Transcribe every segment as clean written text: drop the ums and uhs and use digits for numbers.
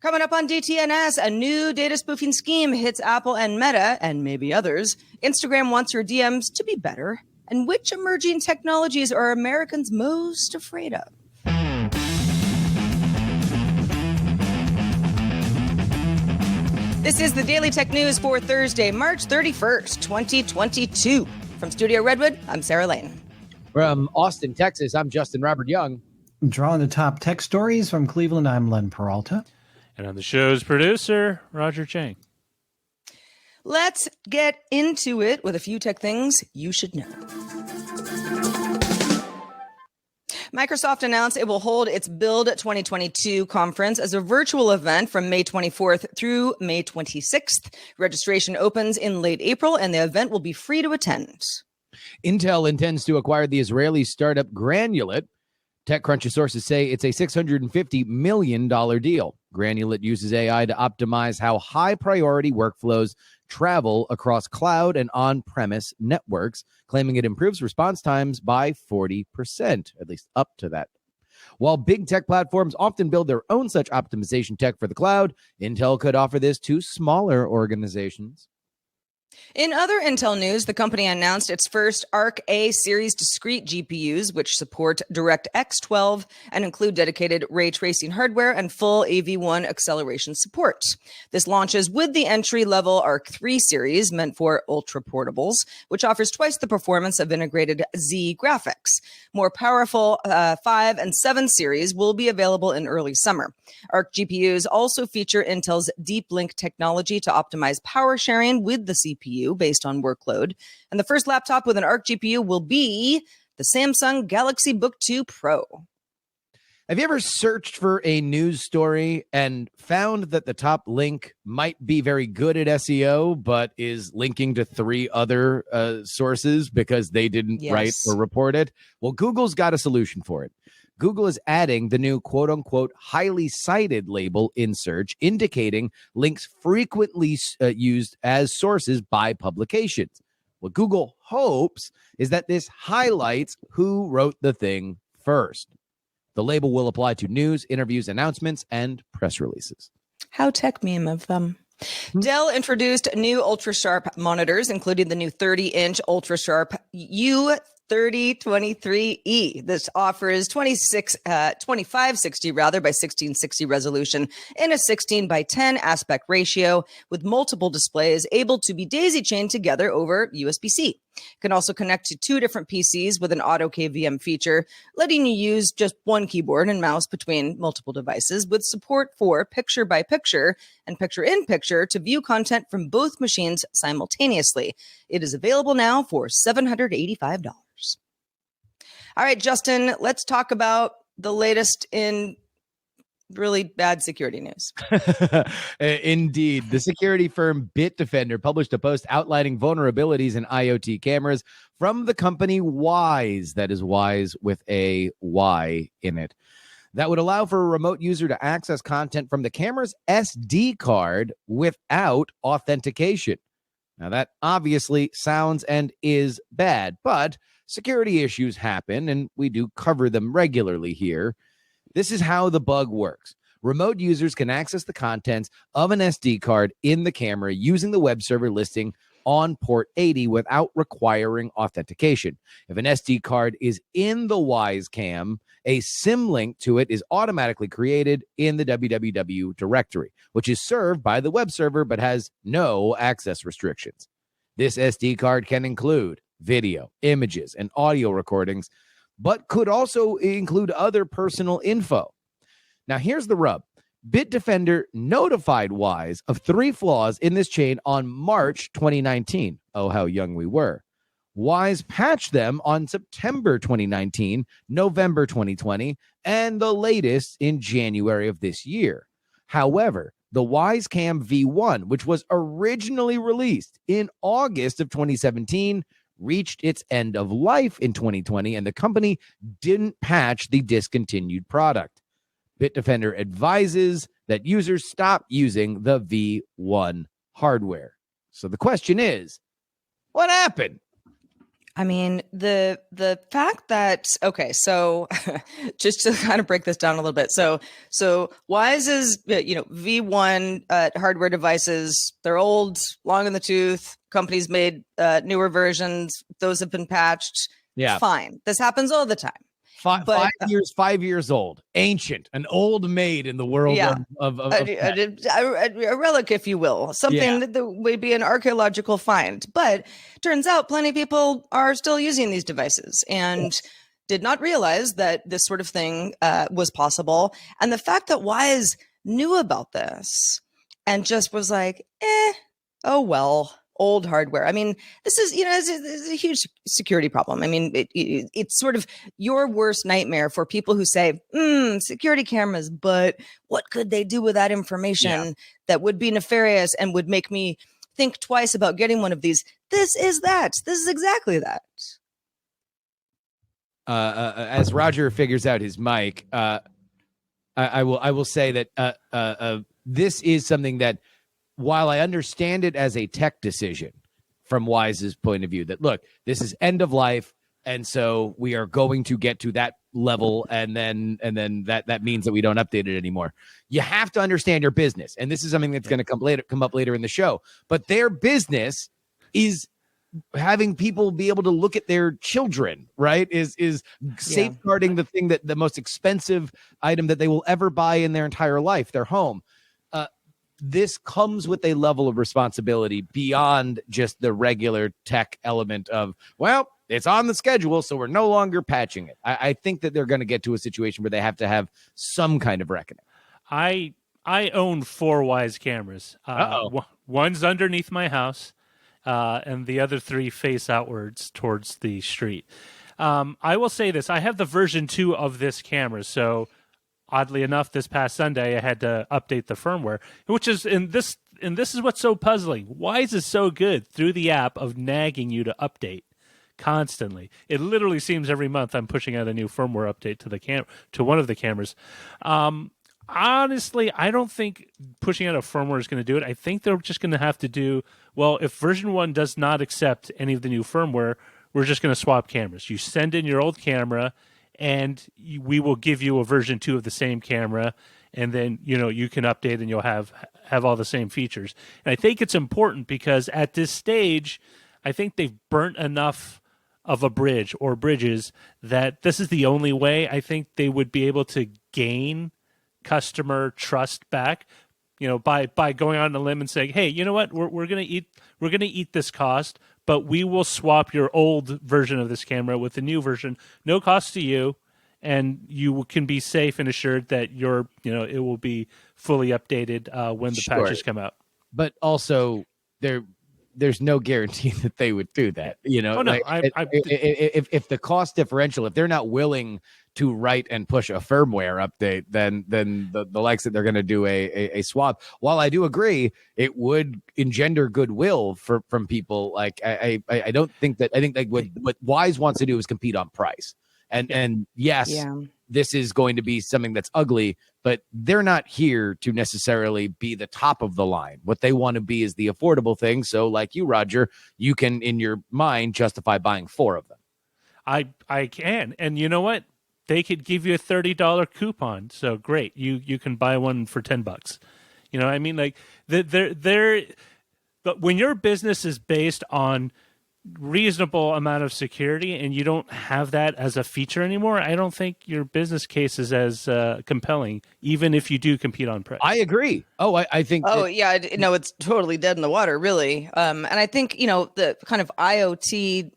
Coming up on DTNS, a new data spoofing scheme hits Apple and Meta, and maybe others. Instagram wants your DMs to be better. And which emerging technologies are Americans most afraid of? This is the Daily Tech News for Thursday, March 31st, 2022. From Studio Redwood, I'm Sarah Lane. From Austin, Texas, I'm Justin Robert Young. Drawing the top tech stories from Cleveland, I'm Len Peralta. And I'm the show's producer, Roger Chang. Let's get into it with a few tech things you should know. Microsoft announced it will hold its Build 2022 conference as a virtual event from May 24th through May 26th. Registration opens in late April, and the event will be free to attend. Intel intends to acquire the Israeli startup Granulate. TechCrunch sources say it's a $650 million deal. Granulate uses AI to optimize how high-priority workflows travel across cloud and on-premise networks, claiming it improves response times by 40%, at least up to that. While big tech platforms often build their own such optimization tech for the cloud, Intel could offer this to smaller organizations. In other Intel news, the company announced its first Arc-A series discrete GPUs, which support DirectX 12 and include dedicated ray tracing hardware and full AV1 acceleration support. This launches with the entry-level Arc-3 series, meant for ultra-portables, which offers twice the performance of integrated Z graphics. More powerful 5 and 7 series will be available in early summer. Arc GPUs also feature Intel's DeepLink technology to optimize power sharing with the CPU based on workload. And the first laptop with an Arc GPU will be the Samsung Galaxy Book 2 Pro. Have you ever searched for a news story and found that the top link might be very good at SEO, but is linking to 3 other sources because they didn't write or report it? Well, Google's got a solution for it. Google is adding the new quote-unquote highly cited label in search, indicating links frequently used as sources by publications. What Google hopes is that this highlights who wrote the thing first. The label will apply to news, interviews, announcements, and press releases. How tech meme of them. Dell introduced new ultra-sharp monitors, including the new 30-inch ultra-sharp U3023E. This offers 2560 by 1660 resolution in a 16 by 10 aspect ratio with multiple displays able to be daisy-chained together over USB-C. Can also connect to 2 different PCs with an auto KVM feature, letting you use just one keyboard and mouse between multiple devices, with support for picture-by-picture and picture-in-picture to view content from both machines simultaneously. It is available now for $785. All right, Justin, let's talk about the latest in really bad security news. Indeed. The security firm Bitdefender published a post outlining vulnerabilities in IoT cameras from the company Wyze. That is Wyze with a Y in it. That would allow for a remote user to access content from the camera's SD card without authentication. Now, that obviously sounds and is bad, but security issues happen, and we do cover them regularly here. This is how the bug works. Remote users can access the contents of an SD card in the camera using the web server listing on port 80 without requiring authentication. If an SD card is in the Wyze cam, a SIM link to it is automatically created in the www directory, which is served by the web server but has no access restrictions. This SD card can include video, images, and audio recordings, but could also include other personal info. Now, here's the rub. Bitdefender notified Wyze of 3 flaws in this chain on March 2019. Oh, how young we were. Wyze patched them on September 2019, November 2020, and the latest in January of this year. However, the Wyze Cam V1, which was originally released in August of 2017, reached its end of life in 2020, and the company didn't patch the discontinued product. Bitdefender advises that users stop using the V1 hardware. So the question is, what happened? I mean, the fact that so just to kind of break this down a little bit. So Wyze's V1 hardware devices, they're old, long in the tooth. Companies made newer versions. Those have been patched. Yeah. Fine. This happens all the time. But 5 years old, ancient, an old maid in the world of a relic, if you will, something that would be an archaeological find. But turns out plenty of people are still using these devices and did not realize that this sort of thing was possible. And the fact that Wyze knew about this and just was like, oh, well. Old hardware. I mean, this is, it's a huge security problem. I mean, it's sort of your worst nightmare for people who say, security cameras, but what could they do with that information that would be nefarious and would make me think twice about getting one of these? This is that. This is exactly that. As Roger figures out his mic, I will say that this is something that, while I understand it as a tech decision from Wyze's point of view, that look, this is end of life, and so we are going to get to that level, and then that means that we don't update it anymore. You have to understand your business, and this is something that's going to come up later in the show. But their business is having people be able to look at their children, right? Is safeguarding the thing that the most expensive item that they will ever buy in their entire life, their home. This comes with a level of responsibility beyond just the regular tech element of, well, it's on the schedule, so we're no longer patching it. I think that they're going to get to a situation where they have to have some kind of reckoning. I own 4 Wyze cameras. One's underneath my house, and the other 3 face outwards towards the street. I will say this. I have the version 2 of this camera, so oddly enough, this past Sunday, I had to update the firmware, which is and this is what's so puzzling. Wyze is so good through the app of nagging you to update constantly. It literally seems every month I'm pushing out a new firmware update to one of the cameras. Honestly, I don't think pushing out a firmware is going to do it. I think they're just going to have to do, well, if version 1 does not accept any of the new firmware, we're just going to swap cameras. You send in your old camera, and we will give you a version 2 of the same camera, and then you can update and you'll have all the same features. And I think it's important because at this stage, I think they've burnt enough of a bridge or bridges that this is the only way I think they would be able to gain customer trust back. By going on a limb and saying, hey, you know what, we're gonna eat this cost, but we will swap your old version of this camera with the new version, no cost to you, and you can be safe and assured that it will be fully updated when the patches come out. But also, there's no guarantee that they would do that. If the cost differential, if they're not willing to write and push a firmware update, then the likes that they're going to do a swap. While I do agree, it would engender goodwill from people. Like I think what Wyze wants to do is compete on price. And yes, this is going to be something that's ugly, but they're not here to necessarily be the top of the line. What they want to be is the affordable thing. So like you, Roger, you can, in your mind, justify buying 4 of them. I can. And you know what? They could give you a $30 coupon. So great. You can buy one for $10. You know what I mean? Like but when your business is based on reasonable amount of security and you don't have that as a feature anymore, I don't think your business case is as compelling, even if you do compete on price. I agree. I think. It's totally dead in the water, really. And I think, the kind of IoT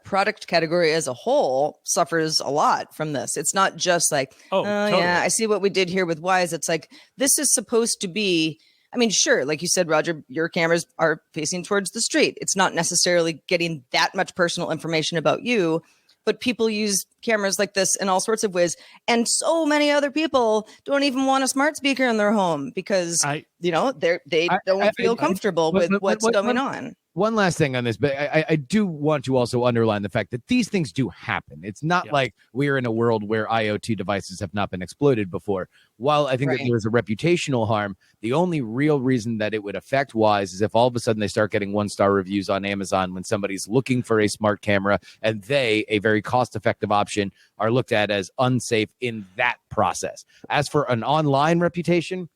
product category as a whole suffers a lot from this. It's not just like, totally. I see what we did here with Wyze. It's like, this is supposed to be, I mean, sure, like you said, Roger, your cameras are facing towards the street. It's not necessarily getting that much personal information about you, but people use cameras like this in all sorts of ways. And so many other people don't even want a smart speaker in their home because, they don't feel comfortable with what's going on. One last thing on this, but I do want to also underline the fact that these things do happen. It's not like we're in a world where IoT devices have not been exploited before. While I think that there is a reputational harm, the only real reason that it would affect Wyze is if all of a sudden they start getting 1-star reviews on Amazon when somebody's looking for a smart camera and they, a very cost-effective option, are looked at as unsafe in that process. As for an online reputation,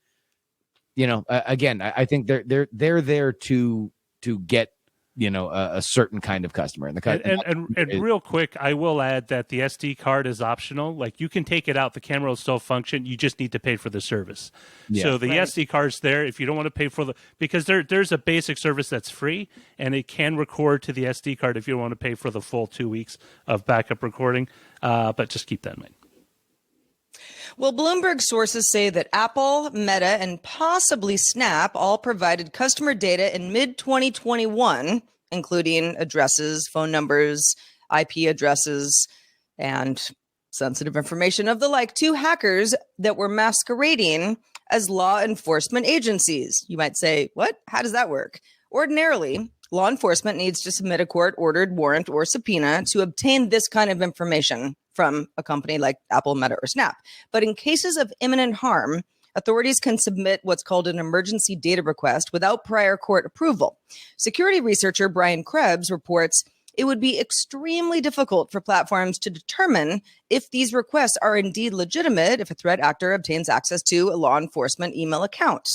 again, I think they're there to get a certain kind of customer. And real quick, I will add that the SD card is optional. Like, you can take it out, the camera will still function. You just need to pay for the service. Yeah. So the SD card's there if you don't want to pay for because there's a basic service that's free, and it can record to the SD card if you don't want to pay for the full 2 weeks of backup recording. But just keep that in mind. Well, Bloomberg sources say that Apple, Meta, and possibly Snap all provided customer data in mid-2021, including addresses, phone numbers, IP addresses, and sensitive information of the like to hackers that were masquerading as law enforcement agencies. You might say, what? How does that work? Ordinarily, law enforcement needs to submit a court-ordered warrant or subpoena to obtain this kind of information from a company like Apple, Meta, or Snap. But in cases of imminent harm, authorities can submit what's called an emergency data request without prior court approval. Security researcher Brian Krebs reports it would be extremely difficult for platforms to determine if these requests are indeed legitimate if a threat actor obtains access to a law enforcement email account.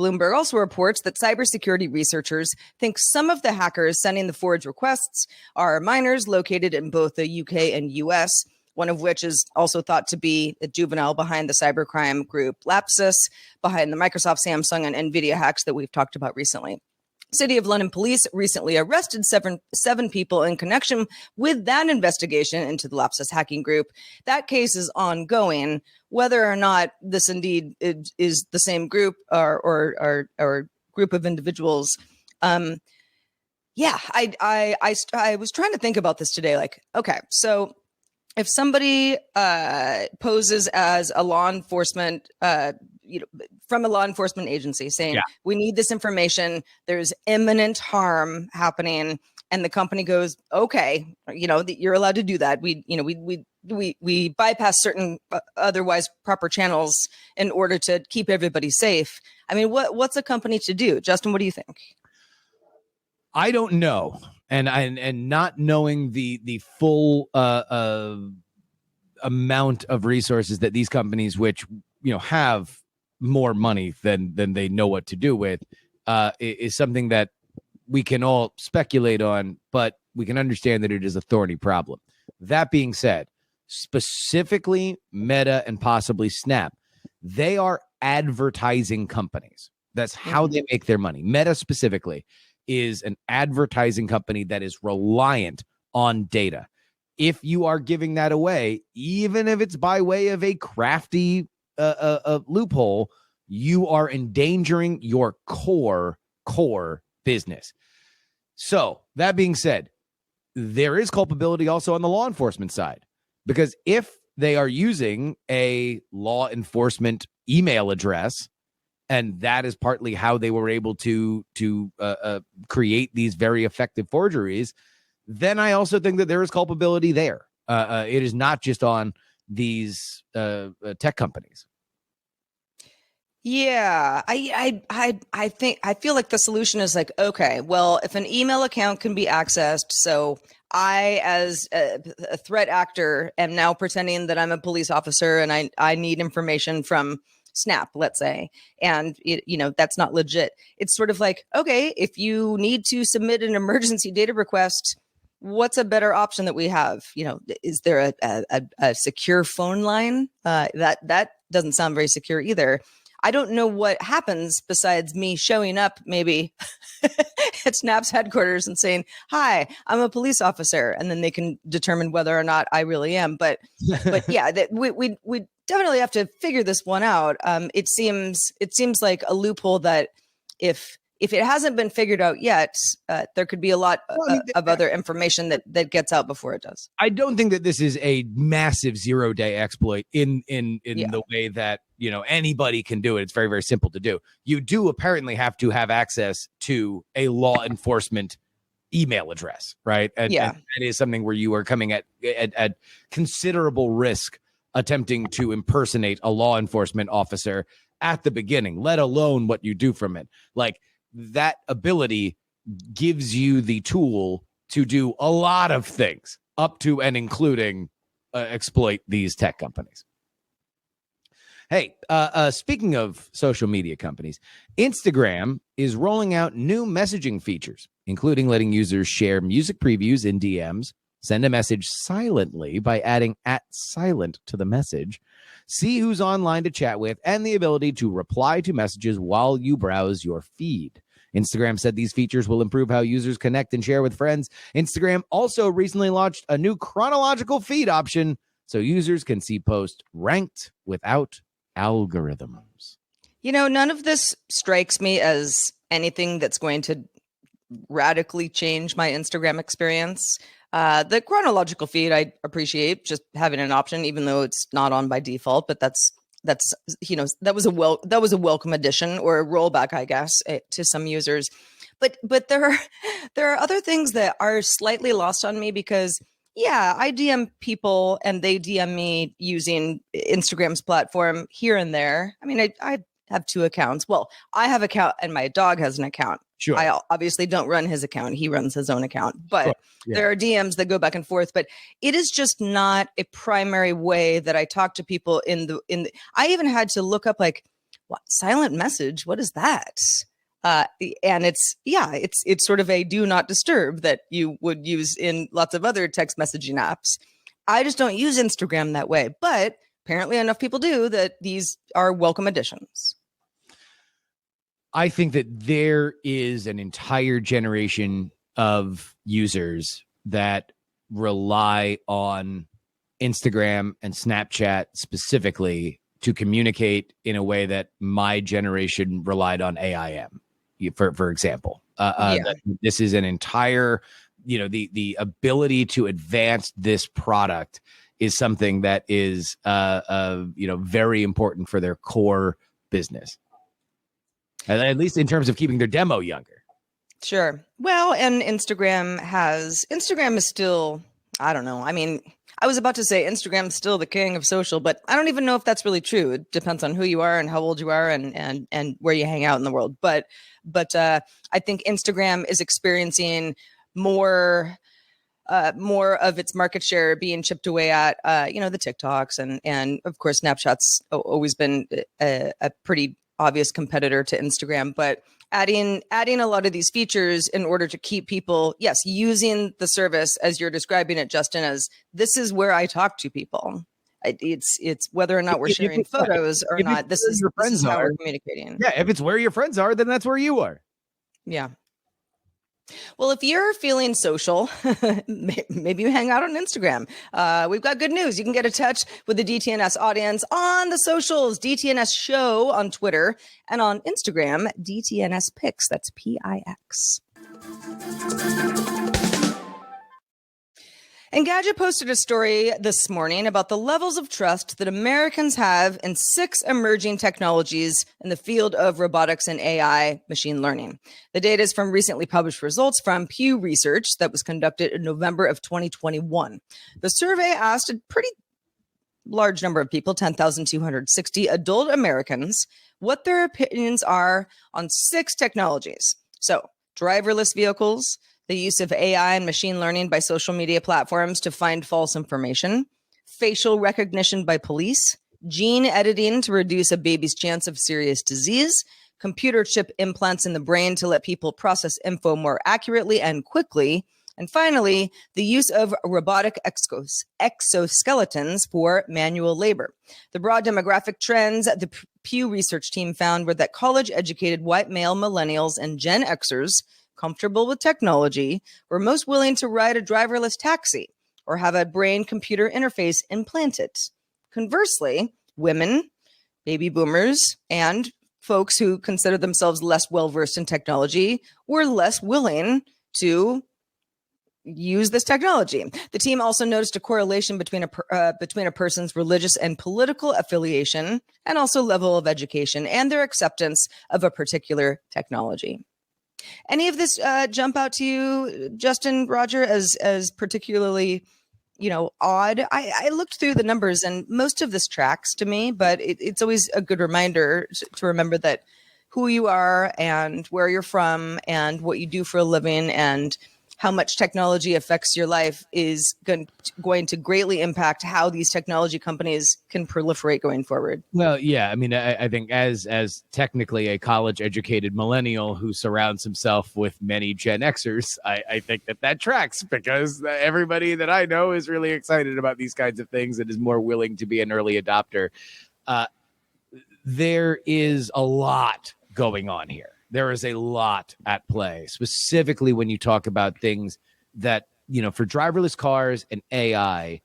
Bloomberg also reports that cybersecurity researchers think some of the hackers sending the forged requests are minors located in both the UK and US, one of which is also thought to be a juvenile behind the cybercrime group Lapsus, behind the Microsoft, Samsung, and NVIDIA hacks that we've talked about recently. City of London police recently arrested seven people in connection with that investigation into the Lapsus hacking group. That case is ongoing. Whether or not this indeed is the same group or group of individuals, I was trying to think about this today. Like, okay, so if somebody poses as a law enforcement from a law enforcement agency saying, we need this information, there's imminent harm happening, and the company goes, okay, you're allowed to do that. We bypass certain otherwise proper channels in order to keep everybody safe. I mean, what's a company to do? Justin, what do you think? I don't know. And not knowing the full amount of resources that these companies, which have more money than they know what to do with, is something that we can all speculate on, but we can understand that it is a thorny problem. That being said, specifically Meta and possibly Snap, they are advertising companies. That's how they make their money. Meta specifically is an advertising company that is reliant on data. If you are giving that away, even if it's by way of a crafty loophole, you are endangering your core business. So that being said, there is culpability also on the law enforcement side, because if they are using a law enforcement email address, and that is partly how they were able to create these very effective forgeries, then I also think that there is culpability there. It is not just on these tech companies. Yeah, I feel like the solution is like, okay, well, if an email account can be accessed, so I, as a threat actor, am now pretending that I'm a police officer and I need information from Snap, let's say, and that's not legit. It's sort of like, okay, if you need to submit an emergency data request, what's a better option that we have? Is there a secure phone line? That doesn't sound very secure either. I don't know what happens besides me showing up maybe at Snap's headquarters and saying, hi, I'm a police officer. And then they can determine whether or not I really am. But yeah, that we definitely have to figure this one out. It seems like a loophole that if if it hasn't been figured out yet, there could be a lot of other information that gets out before it does. I don't think that this is a massive 0-day exploit in the way that, anybody can do it. It's very, very simple to do. You do apparently have to have access to a law enforcement email address, right? And that is something where you are coming at considerable risk attempting to impersonate a law enforcement officer at the beginning, let alone what you do from it. Like, that ability gives you the tool to do a lot of things, up to and including exploit these tech companies. Hey, speaking of social media companies, Instagram is rolling out new messaging features, including letting users share music previews in DMs, send a message silently by adding @silent to the message, see who's online to chat with, and the ability to reply to messages while you browse your feed. Instagram said these features will improve how users connect and share with friends. Instagram also recently launched a new chronological feed option so users can see posts ranked without algorithms. None of this strikes me as anything that's going to radically change my Instagram experience. The chronological feed, I appreciate just having an option, even though it's not on by default, but that was a welcome addition, or a rollback, I guess, to some users. But there are other things that are slightly lost on me, because I DM people and they DM me using Instagram's platform here and there. I mean, I have 2 accounts. Well, I have an account and my dog has an account. Sure. I obviously don't run his account. He runs his own account, but there are DMs that go back and forth, but it is just not a primary way that I talk to people I even had to look up, like, what silent message? What is that? And it's sort of a do not disturb that you would use in lots of other text messaging apps. I just don't use Instagram that way, but apparently enough people do that these are welcome additions. I think that there is an entire generation of users that rely on Instagram and Snapchat specifically to communicate in a way that my generation relied on AIM, for example. This is an entire, the ability to advance this product is something that is, very important for their core business. At least in terms of keeping their demo younger. Sure. Well, and Instagram is still, I don't know. I mean, I was about to say Instagram's still the king of social, but I don't even know if that's really true. It depends on who you are and how old you are and where you hang out in the world. But I think Instagram is experiencing more of its market share being chipped away at, the TikToks and of course Snapchat's always been a pretty obvious competitor to Instagram, but adding a lot of these features in order to keep people, using the service as you're describing it, Justin, as this is where I talk to people. It's whether or not we're sharing photos or not. This is how we're communicating. Yeah, if it's where your friends are, then that's where you are. Yeah. Well, if you're feeling social, maybe you hang out on Instagram. We've got good news. You can get in touch with the DTNS audience on the socials, DTNS Show on Twitter, and on Instagram, DTNS Pix. That's PIX. Engadget posted a story this morning about the levels of trust that Americans have in 6 emerging technologies in the field of robotics and AI machine learning. The data is from recently published results from Pew Research that was conducted in November of 2021. The survey asked a pretty large number of people, 10,260 adult Americans, what their opinions are on 6 technologies. So, driverless vehicles, the use of AI and machine learning by social media platforms to find false information, facial recognition by police, gene editing to reduce a baby's chance of serious disease, computer chip implants in the brain to let people process info more accurately and quickly, and finally, the use of robotic exoskeletons for manual labor. The broad demographic trends the Pew Research team found were that college-educated white male millennials and Gen Xers comfortable with technology were most willing to ride a driverless taxi or have a brain-computer interface implanted. Conversely, women, baby boomers, and folks who consider themselves less well-versed in technology were less willing to use this technology. The team also noticed a correlation between a person's religious and political affiliation, and also level of education and their acceptance of a particular technology. Any of this jump out to you, Justin, Roger, as particularly, odd? I looked through the numbers and most of this tracks to me, but it's always a good reminder to remember that who you are and where you're from and what you do for a living and how much technology affects your life is going to greatly impact how these technology companies can proliferate going forward. Well, yeah, I mean, I think as technically a college-educated millennial who surrounds himself with many Gen Xers, I think that tracks, because everybody that I know is really excited about these kinds of things and is more willing to be an early adopter. There is a lot going on here. There is a lot at play, specifically when you talk about things that, for driverless cars and AI,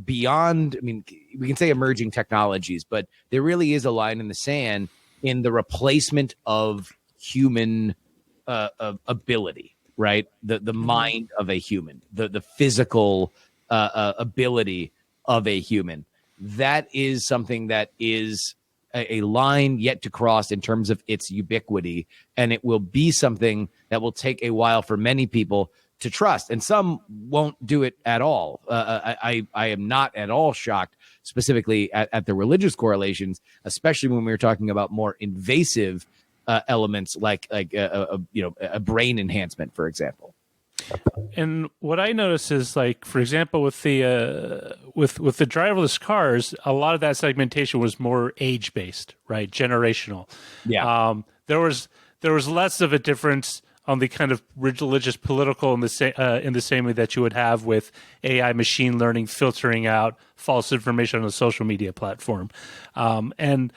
beyond, I mean, we can say emerging technologies, but there really is a line in the sand in the replacement of human ability, right? The mind of a human, the physical ability of a human. That is something that is a line yet to cross in terms of its ubiquity, and it will be something that will take a while for many people to trust, and some won't do it at all. I am not at all shocked, specifically at the religious correlations, especially when we were talking about more invasive elements like a brain enhancement, for example. And what I notice is, like, for example, with the driverless cars, a lot of that segmentation was more age based, right? Generational. Yeah. There was less of a difference on the kind of religious, political in the same way that you would have with AI machine learning filtering out false information on a social media platform, and.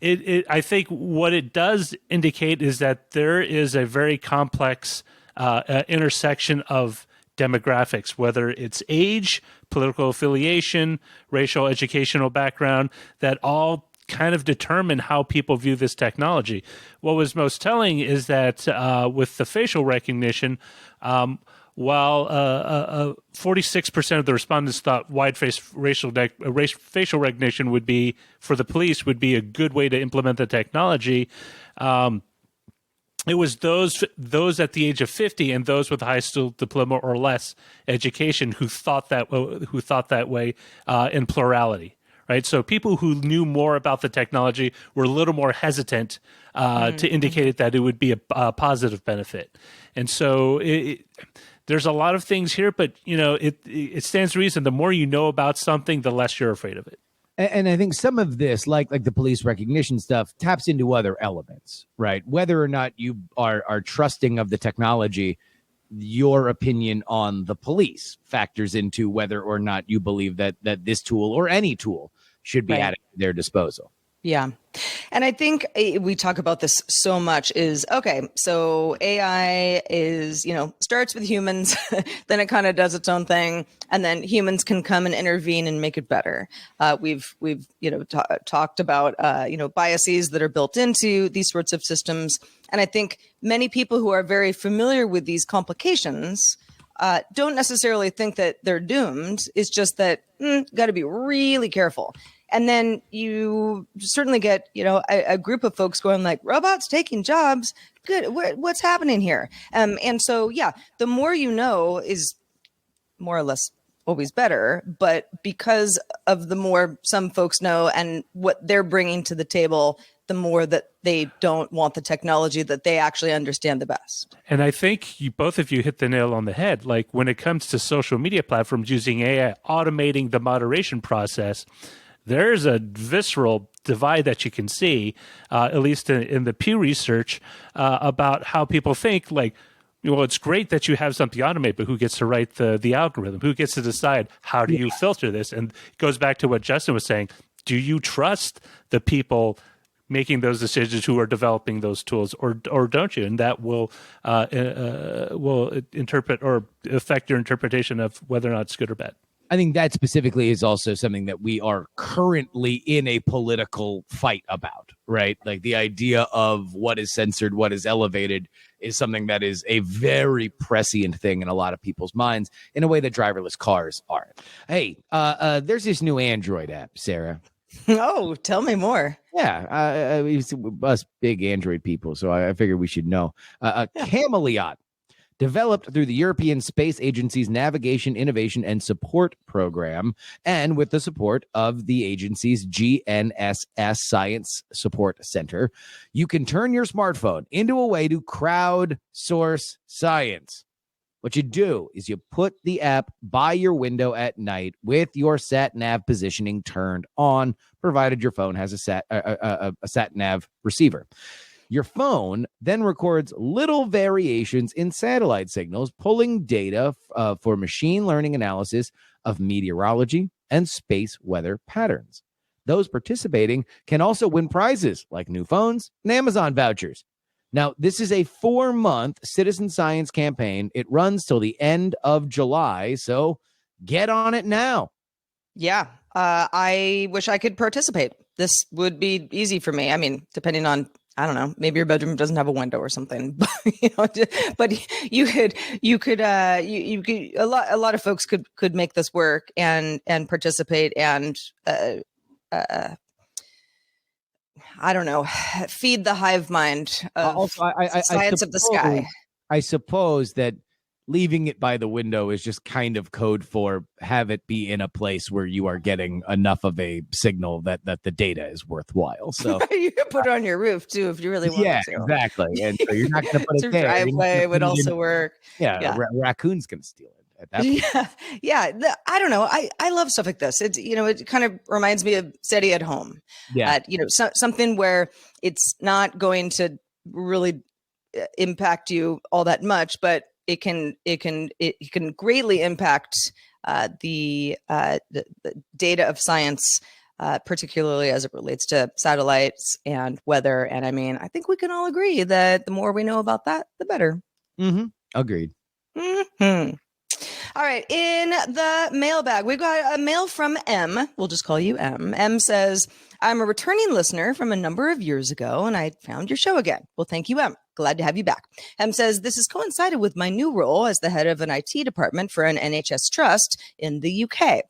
I think what it does indicate is that there is a very complex intersection of demographics, whether it's age, political affiliation, racial, educational background, that all kind of determine how people view this technology. What was most telling is that with the facial recognition, while 46% of the respondents thought wide-face facial recognition would be, for the police, would be a good way to implement the technology, it was those at the age of 50 and those with a high school diploma or less education who thought that way in plurality. Right, so people who knew more about the technology were a little more hesitant to indicate that it would be a positive benefit, and so there's a lot of things here. But it stands to reason: the more you know about something, the less you're afraid of it. And I think some of this, like the police recognition stuff, taps into other elements, right? Whether or not you are trusting of the technology, your opinion on the police factors into whether or not you believe that this tool or any tool should be added to their disposal. Yeah. And I think we talk about this so much is, okay, so AI is, starts with humans, then it kind of does its own thing, and then humans can come and intervene and make it better. We've talked about, biases that are built into these sorts of systems. And I think many people who are very familiar with these complications don't necessarily think that they're doomed. It's just that got to be really careful. And then you certainly get, a group of folks going like, robots taking jobs. Good. What's happening here? And so, yeah, the more you know is more or less always better. But because of the more some folks know and what they're bringing to the table, the more that they don't want the technology that they actually understand the best. And I think both of you hit the nail on the head. Like when it comes to social media platforms using AI, automating the moderation process, there's a visceral divide that you can see, at least in the Pew Research, about how people think, like, well, it's great that you have something automated, but who gets to write the algorithm? Who gets to decide how do you filter this? And it goes back to what Justin was saying. Do you trust the people making those decisions who are developing those tools, or don't you? And that will interpret or affect your interpretation of whether or not it's good or bad. I think that specifically is also something that we are currently in a political fight about, right? Like the idea of what is censored, what is elevated is something that is a very prescient thing in a lot of people's minds in a way that driverless cars aren't. Hey, there's this new Android app, Sarah. Oh, tell me more. Yeah, us big Android people, so I figured we should know. Cameliot, developed through the European Space Agency's Navigation, Innovation, and Support Program, and with the support of the agency's GNSS Science Support Center, you can turn your smartphone into a way to crowdsource science. What you do is you put the app by your window at night with your sat-nav positioning turned on, provided your phone has a sat-nav receiver. Your phone then records little variations in satellite signals, pulling data for machine learning analysis of meteorology and space weather patterns. Those participating can also win prizes like new phones and Amazon vouchers. Now, this is a 4-month citizen science campaign. It runs till the end of July, so get on it now. Yeah, I wish I could participate. This would be easy for me. I mean, depending on, I don't know, maybe your bedroom doesn't have a window or something, but you could, a lot of folks could make this work and participate and, I don't know, feed the hive mind of also, science of the sky. I suppose that leaving it by the window is just kind of code for have it be in a place where you are getting enough of a signal that the data is worthwhile. So you can put it on your roof too if you really want yeah, to. exactly. And so you're not going to put it there. Driveway would also work. Yeah. Raccoon's going to steal it at that point. Yeah. I don't know. I love stuff like this. It's, it kind of reminds me of SETI at home. Yeah. Something where it's not going to really impact you all that much, but it can greatly impact the data of science, particularly as it relates to satellites and weather. And I mean, I think we can all agree that the more we know about that, the better. Mm-hmm. Agreed. Mm-hmm. All right. In the mailbag, we've got a mail from M. We'll just call you M. M says, I'm a returning listener from a number of years ago, and I found your show again. Well, thank you, M. Glad to have you back. M says, this has coincided with my new role as the head of an IT department for an NHS trust in the UK.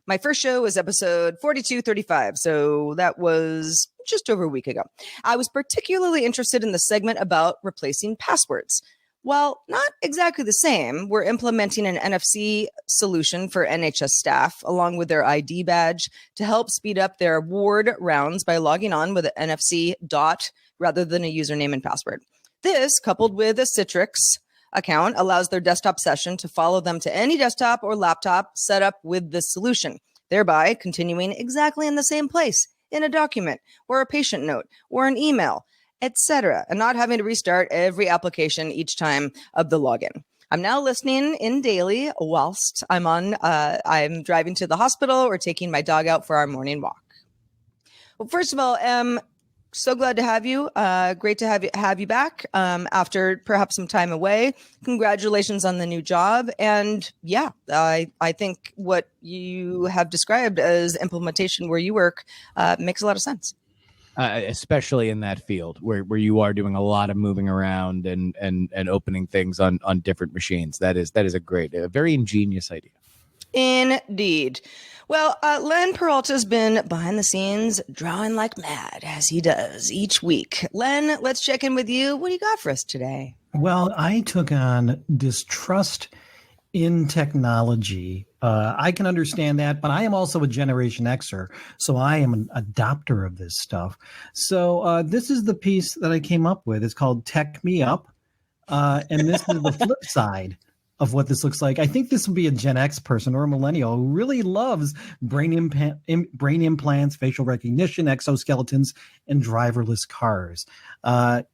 My first show was episode 4235, so that was just over a week ago. I was particularly interested in the segment about replacing passwords. While not exactly the same, we're implementing an NFC solution for NHS staff along with their ID badge to help speed up their ward rounds by logging on with an NFC dot rather than a username and password. This, coupled with a Citrix account, allows their desktop session to follow them to any desktop or laptop set up with this solution, thereby continuing exactly in the same place in a document or a patient note or an email, etc., and not having to restart every application each time of the login. I'm now listening in daily whilst I'm driving to the hospital or taking my dog out for our morning walk. Well, first of all, so glad to have you. Great to have you back after perhaps some time away. Congratulations on the new job. And yeah, I think what you have described as implementation where you work makes a lot of sense. Especially in that field where you are doing a lot of moving around and opening things on different machines. That is a very ingenious idea. Indeed. Well, Len Peralta's been behind the scenes drawing like mad, as he does each week. Len, let's check in with you. What do you got for us today? Well, I took on distrust in technology. I can understand that, but I am also a Generation Xer, so I am an adopter of this stuff. So this is the piece that I came up with. It's called Tech Me Up, and this is the flip side of what this looks like. I think this would be a Gen X person or a millennial who really loves brain implants, facial recognition, exoskeletons, and driverless cars. I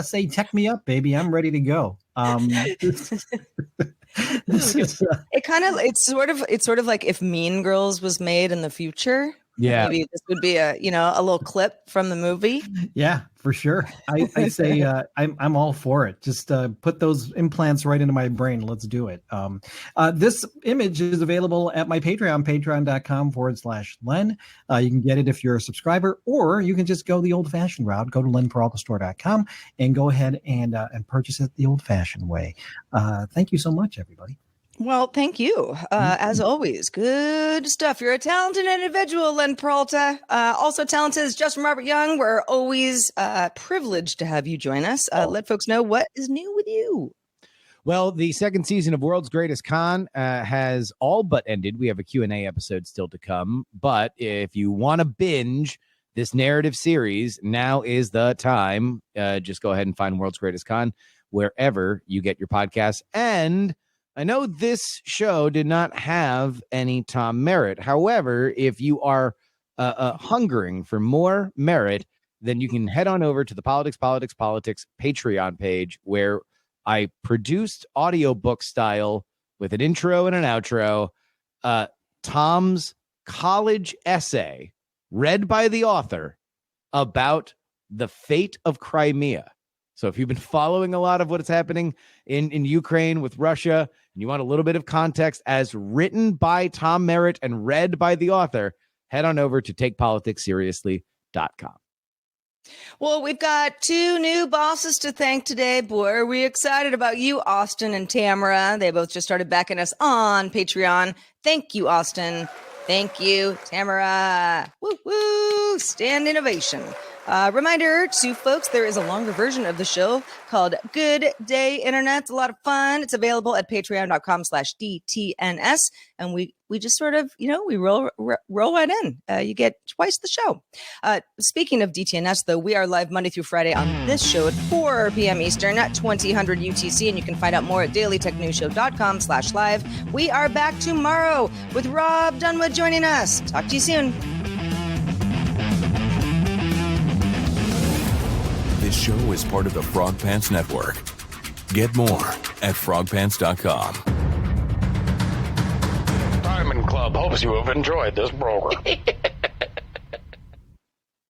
say tech me up, baby. I'm ready to go. It's sort of like if Mean Girls was made in the future, Yeah. Maybe this would be a little clip from the movie. Yeah, for sure. I say I'm all for it. Just put those implants right into my brain. Let's do it. This image is available at my Patreon, patreon.com/Len. You can get it if you're a subscriber, or you can just go the old-fashioned route. Go to lenperaltastore.com and go ahead and purchase it the old-fashioned way. Thank you so much, everybody. Well, thank you. As always, good stuff. You're a talented individual, Len Peralta. Also talented is Justin Robert Young. We're always privileged to have you join us. Let folks know what is new with you. Well, the second season of World's Greatest Con has all but ended. We have a Q&A episode still to come. But if you want to binge this narrative series, now is the time. Just go ahead and find World's Greatest Con wherever you get your podcasts. And I know this show did not have any Tom Merritt. However, if you are hungering for more Merritt, then you can head on over to the Politics Patreon page, where I produced audiobook style with an intro and an outro, Tom's college essay read by the author about the fate of Crimea. So if you've been following a lot of what is happening in Ukraine with Russia, and you want a little bit of context as written by Tom Merritt and read by the author, head on over to takepoliticsseriously.com. Well, we've got 2 new bosses to thank today. Boy, are we excited about you, Austin and Tamara. They both just started backing us on Patreon. Thank you, Austin. Thank you, Tamara. Woo woo! Stand innovation. Reminder to folks, there is a longer version of the show called Good Day Internet. It's a lot of fun. It's available at patreon.com/DTNS. And we just sort of, we roll right in. You get twice the show. Speaking of DTNS, though, we are live Monday through Friday on this show at 4 p.m. Eastern at 2000 UTC. And you can find out more at dailytechnewsshow.com/live. We are back tomorrow with Rob Dunwood joining us. Talk to you soon. This show is part of the Frog Pants Network. Get more at frogpants.com. Diamond Club hopes you have enjoyed this program.